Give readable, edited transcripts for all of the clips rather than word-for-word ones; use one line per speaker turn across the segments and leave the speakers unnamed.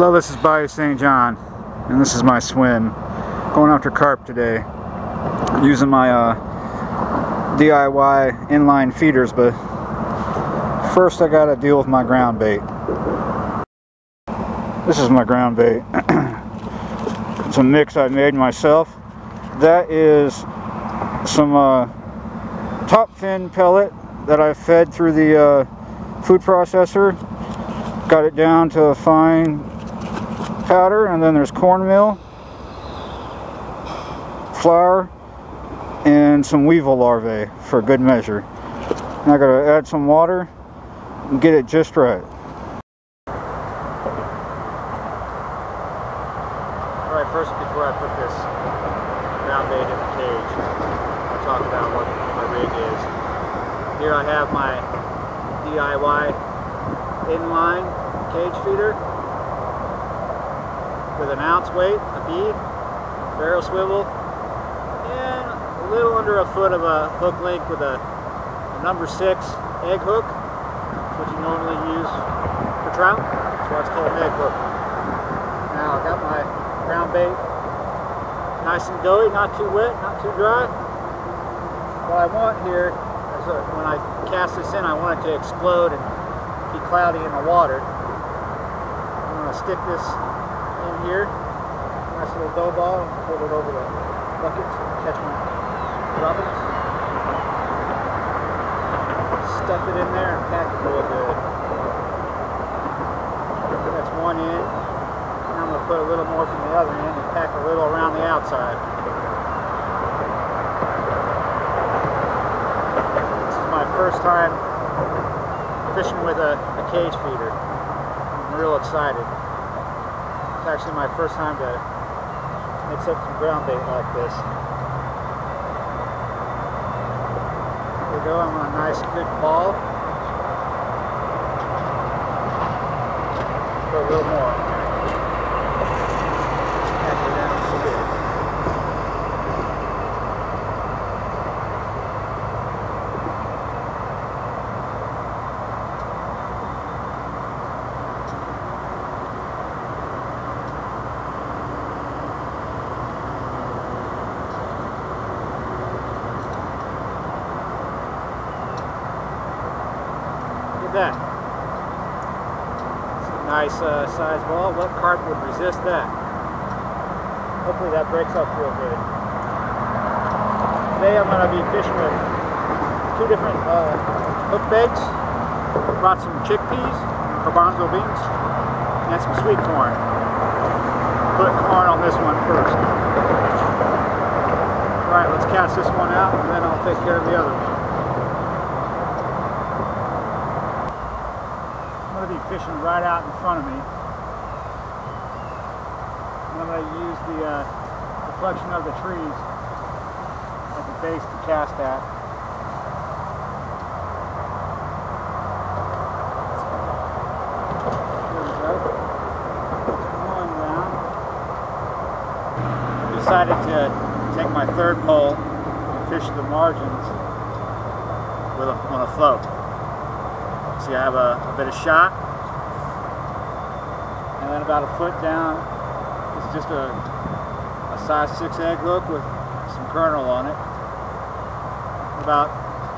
Hello, this is Bayou St. John, and this is my swim. Going after carp today, using my DIY inline feeders, but first I gotta deal with my ground bait. This is my ground bait. It's a mix I made myself. That is some top fin pellet that I fed through the food processor. Got it down to a fine powder, and then there's cornmeal, flour, and some weevil larvae for good measure. Now I gotta add some water and get it just right.
Alright, first before I put this ground bait in the cage, I'll talk about what my rig is. Here I have my DIY inline cage feeder with an ounce weight, a bead, barrel swivel, and a little under a foot of a hook link with a number 6 egg hook, which you normally use for trout. That's why it's called an egg hook. Now I got my ground bait nice and doughy, not too wet, not too dry. What I want here is when I cast this in, I want it to explode and be cloudy in the water. I'm going to stick this in here, nice little dough ball, and hold it over the bucket so I can catch my droppings. Stuff it in there and pack it real good. That's one end. And I'm going to put a little more from the other end and pack a little around the outside. This is my first time fishing with a cage feeder. I'm real excited. It's actually my first time to mix up some ground bait like this. There we go, I'm on a nice good ball. Put a little more. Pack it down a bit. That. It's a nice size ball. What carp would resist that? Hopefully that breaks up real good. Today I'm going to be fishing with 2 different hook baits. Brought some chickpeas, garbanzo beans, and some sweet corn. Put corn on this one first. Alright, let's cast this one out and then I'll take care of the other one. I'm going to be fishing right out in front of me. I'm going to use the reflection of the trees as a base to cast at. There we go. One round. I decided to take my third pole and fish the margins on a float. See, I have a bit of shot, and then about a foot down is just a size 6 egg hook with some kernel on it. About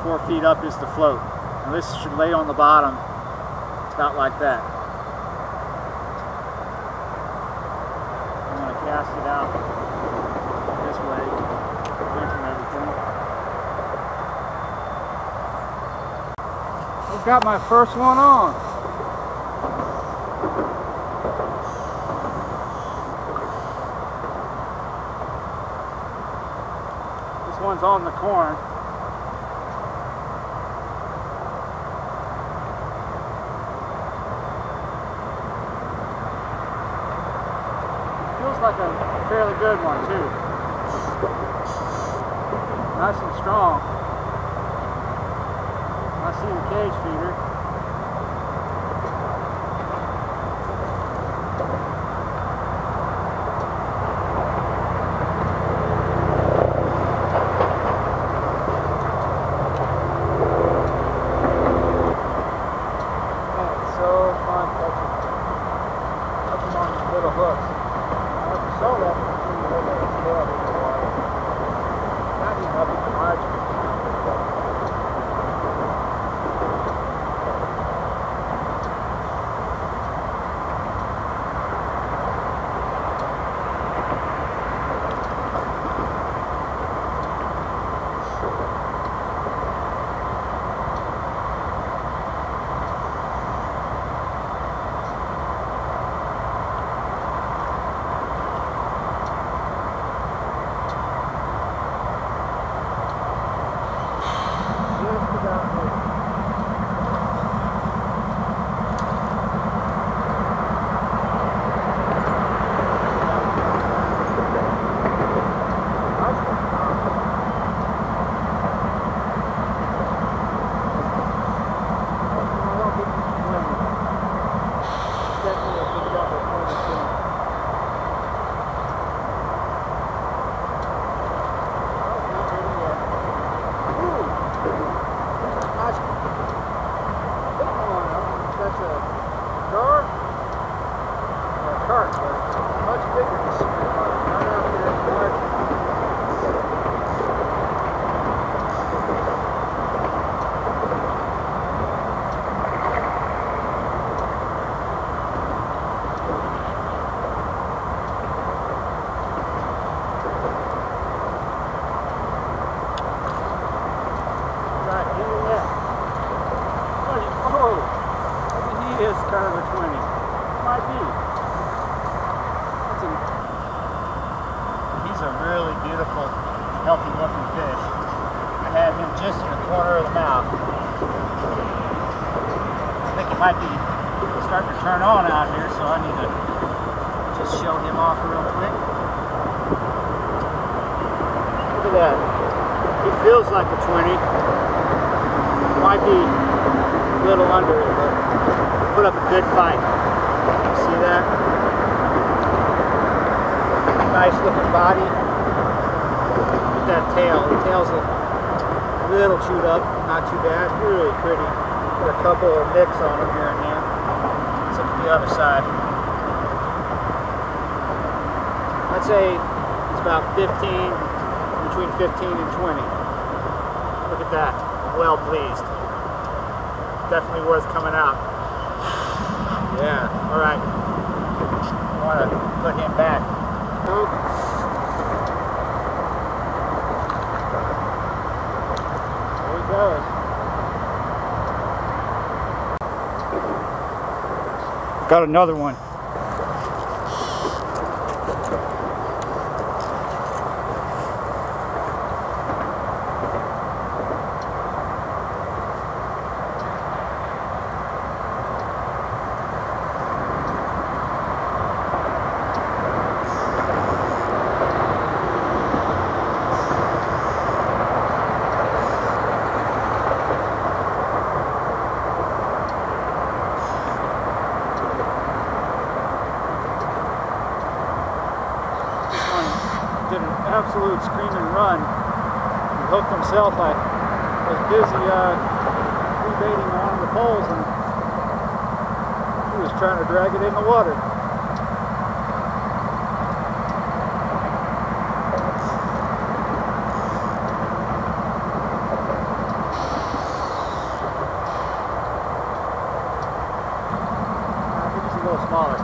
4 feet up is the float. And this should lay on the bottom about like that. I'm going to cast it out this way, drinking everything. I've got my first one on. This one's on the corn. Feels like a fairly good one too. Nice and strong. I see the cage feeder. kind of a 20. Might be. He's a really beautiful, healthy looking fish. I had him just in the corner of the mouth. I think he might be starting to turn on out here, so I need to just show him off real quick. Look at that. He feels like a 20. Might be a little under it, but put up a good fight. See that? Nice looking body. Look at that tail. The tail's a little chewed up, not too bad. Really pretty. Got a couple of nicks on him here and there. Let's look at the other side. I'd say it's about 15, between 15 and 20. Look at that. Well pleased. Definitely worth coming out. Yeah, alright. I want to put him back. There he goes.
Got another one.
Did an absolute scream and run. He hooked himself. I was busy rebaiting one of the poles, and he was trying to drag it in the water. I think he's a little smaller.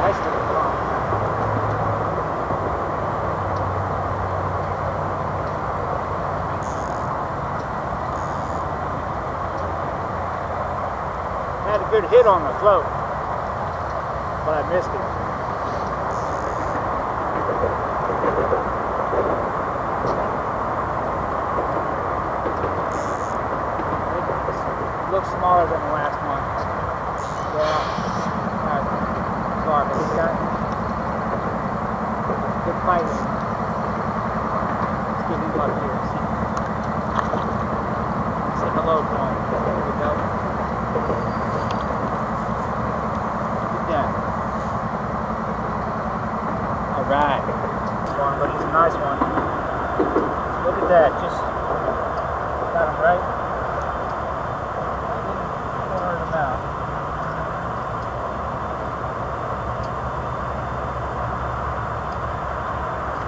Nice little pond. Had a good hit on the float, but I missed it. Looks smaller than the last one. Yeah. Carp. He's got good fight. Let's give him up here. Say hello to him. There we go. Good down. Alright. But he's a nice one. Look at that. Just got him right. Corner of the mouth.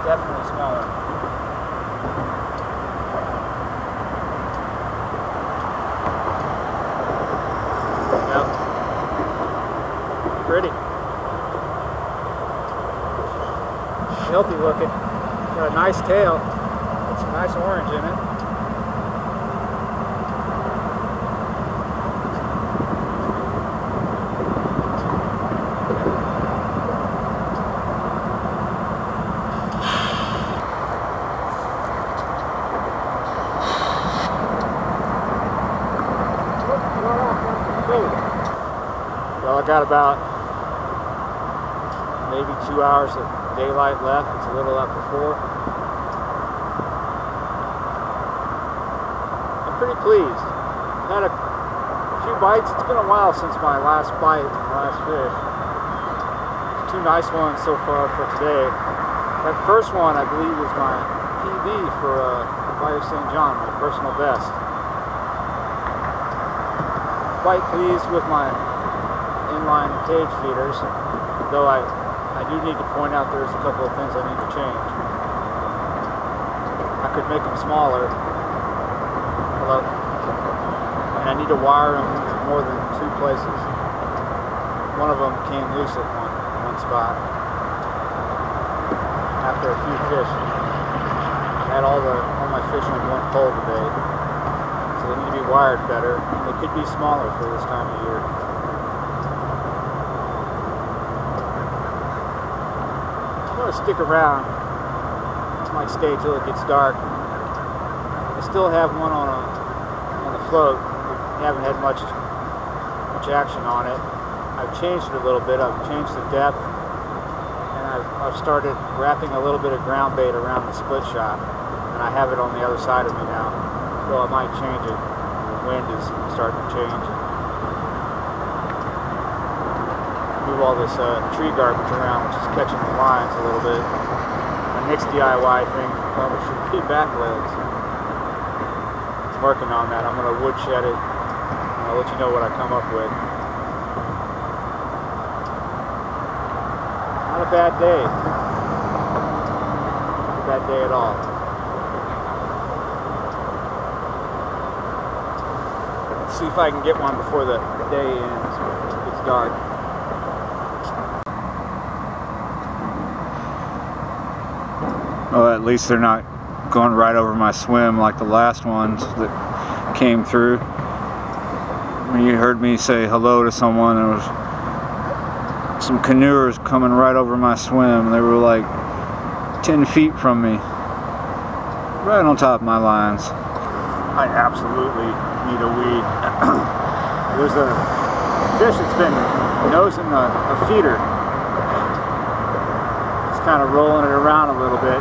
Definitely smaller. Yep. Pretty. Healthy looking. Got a nice tail. Got some nice orange in it. Well, I got about maybe 2 hours of daylight left. It's a little after 4. I'm pretty pleased. Had a few bites. It's been a while since my last bite, last fish. 2 nice ones so far for today. That first one, I believe, was my PB for Bayou St. John, my personal best. Quite pleased with my inline cage feeders, though I I do need to point out there's a couple of things I need to change. I could make them smaller. Hello? And I need to wire them more than 2 places. One of them came loose at one spot. After a few fish. I had all my fish on one pole today. So they need to be wired better. They could be smaller for this time of year. I'm going to stick around. Might stay till it gets dark. I still have one on the float. We haven't had much action on it. I've changed it a little bit. I've changed the depth, and I've started wrapping a little bit of ground bait around the split shot, and I have it on the other side of me now. So I might change it. The wind is starting to change. Move all this tree garbage around, which is catching the lines a little bit. My next DIY thing probably should be back legs. I'm working on that. I'm going to woodshed it, and I'll let you know what I come up with. Not a bad day. Not a bad day at all. Let's see if I can get one before the day ends. It's dark.
Well, at least they're not going right over my swim like the last ones that came through. When you heard me say hello to someone, there was some canoers coming right over my swim. They were like 10 feet from me, right on top of my lines.
I absolutely need a weed. There's a fish that's been nosing a feeder. Just kind of rolling it around a little bit.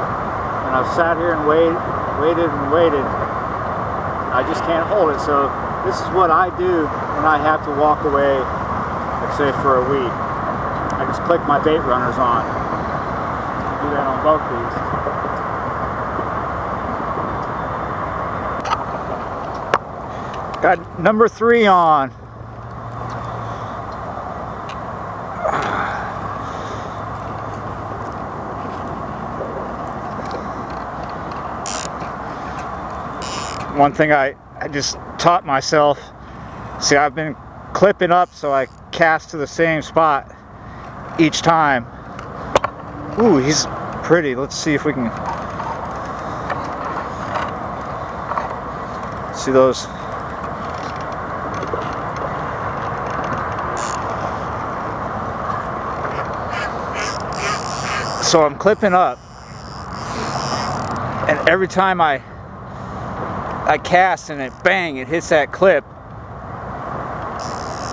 And I've sat here and waited and waited. I just can't hold it. So this is what I do when I have to walk away, let's say for a weed. I just click my bait runners on. I do that on both these.
Got number 3 on. One thing I just taught myself, see, I've been clipping up so I cast to the same spot each time. Ooh, he's pretty. Let's see if we can see those. So I'm clipping up, and every time I cast and it bang, it hits that clip,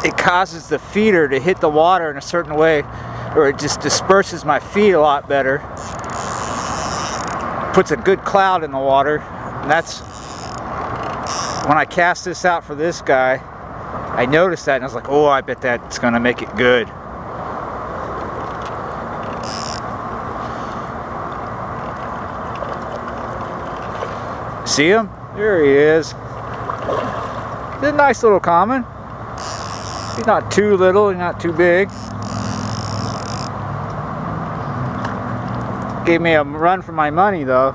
it causes the feeder to hit the water in a certain way, or it just disperses my feed a lot better, puts a good cloud in the water. And that's when I cast this out for this guy, I noticed that and I was like, oh, I bet that's gonna make it good. See him? There he is. He's a nice little common. He's not too little, he's not too big. Gave me a run for my money though.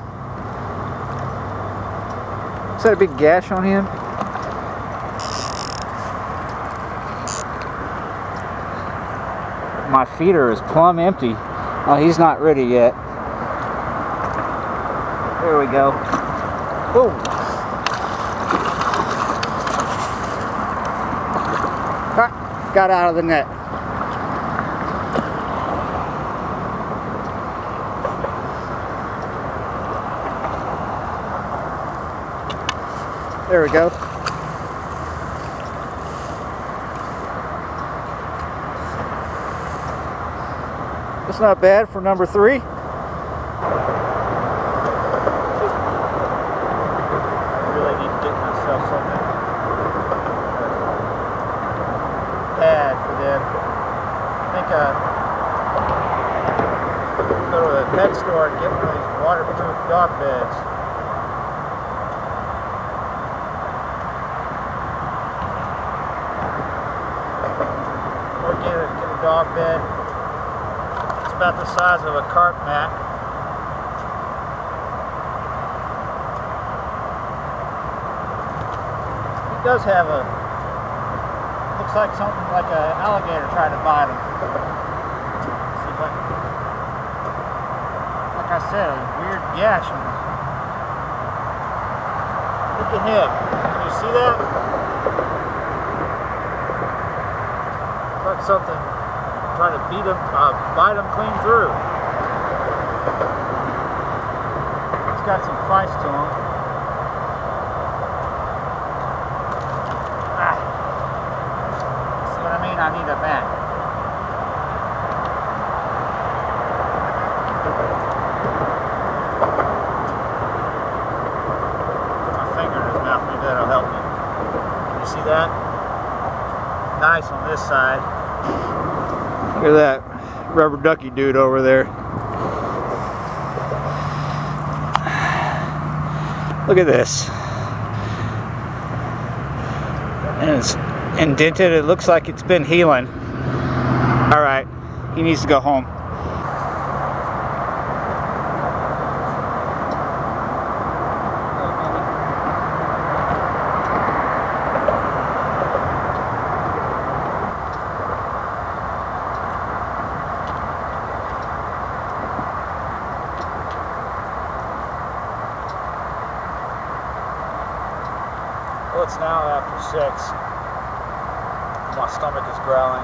Is that a big gash on him? My feeder is plumb empty. Oh, he's not ready yet. There we go. Boom. Got out of the net. There we go. That's not bad for number 3.
For them. I think go to the pet store and get one of these waterproof dog beds. Or get a dog bed. It's about the size of a carp mat. He does have a, looks like something like an alligator tried to bite him. See if I can, like I said, a weird gash on him. Look at him. Can you see that? It's like something trying to beat him, bite him clean through. He's got some feist to him. See what I mean? I need a mat. Put my finger in his mouth, maybe that'll help me. Can you see that? Nice on this side.
Look at that rubber ducky dude over there. Look at this. And it's indented. It looks like it's been healing. Alright, he needs to go home.
Well, it's now after 6. My stomach is growling.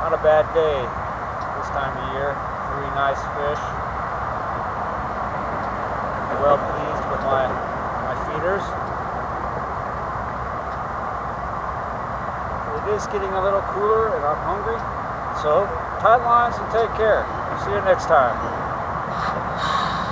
Not a bad day this time of year. 3 nice fish. Well pleased with my feeders. It is getting a little cooler and I'm hungry. So, tight lines and take care. See you next time.